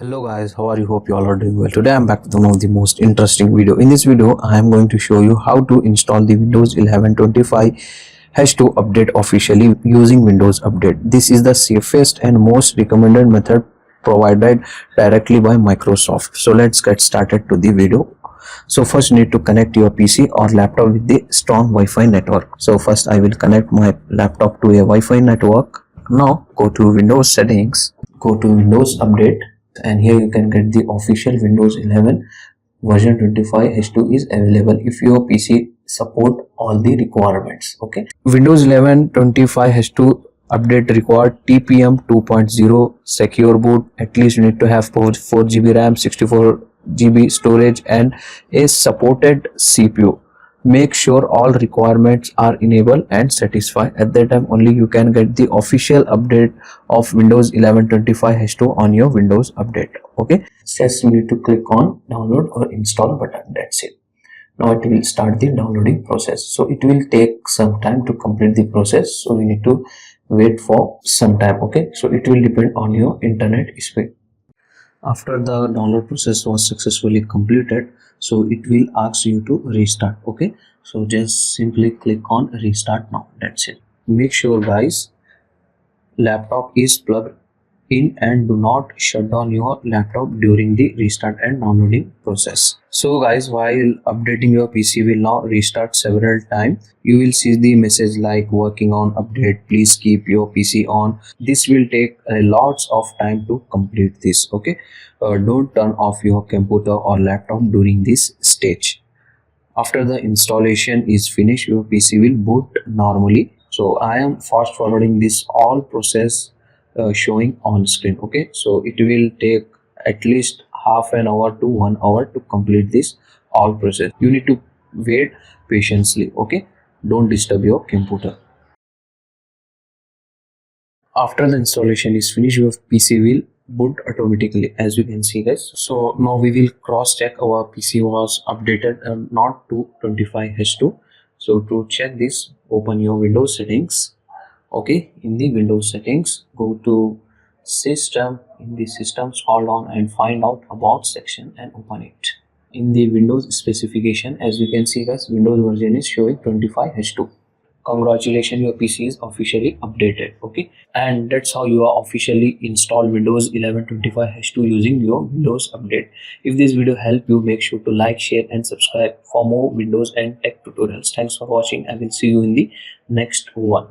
Hello guys, how are you? Hope you all are doing well. Today I'm back with one of the most interesting video. In this video I am going to show you how to install the Windows 11.25 H2 update officially using Windows Update. This is the safest and most recommended method provided directly by Microsoft. So let's get started to the video. So first you need to connect your PC or laptop with the strong Wi-Fi network. So first I will connect my laptop to a Wi-Fi network. Now go to Windows settings, go to Windows Update, and here you can get the official Windows 11 version 25 H2 is available if your PC support all the requirements. Okay, Windows 11 25 H2 update required TPM 2.0 secure boot. At least you need to have 4 GB RAM, 64 GB storage, and a supported CPU. Make sure all requirements are enabled and satisfied. At that time only you can get the official update of Windows 11.25 H2 on your Windows Update. Okay, just you need to click on download or install button. That's it. Now it will start the downloading process. So it will take some time to complete the process, so we need to wait for some time. Okay, so it will depend on your internet speed. After the download process was successfully completed, so it will ask you to restart. Okay, so just simply click on restart now. That's it. Make sure guys laptop is plugged in and do not shut down your laptop during the restart and downloading process. So guys, while updating your PC will now restart several times, you will see the message like working on update, please keep your PC on. This will take a lots of time to complete this. Okay, don't turn off your computer or laptop during this stage. After the installation is finished, your PC will boot normally. So I am fast forwarding this all process showing on screen. Okay, so it will take at least half an hour to 1 hour to complete this all process. You need to wait patiently. Okay, don't disturb your computer. After the installation is finished, your PC will boot automatically, as you can see guys. So now we will cross check our PC was updated and not to 25 H2. So to check this, open your Windows settings. Okay, in the Windows settings, go to system. In the system, scroll down and find out about section and open it. In the Windows specification, as you can see guys, Windows version is showing 25 H2. Congratulations, your PC is officially updated. Okay, and that's how you are officially installed Windows 11.25 H2 using your Windows Update. If this video helped you, make sure to like, share and subscribe for more Windows and tech tutorials. Thanks for watching. I will see you in the next one.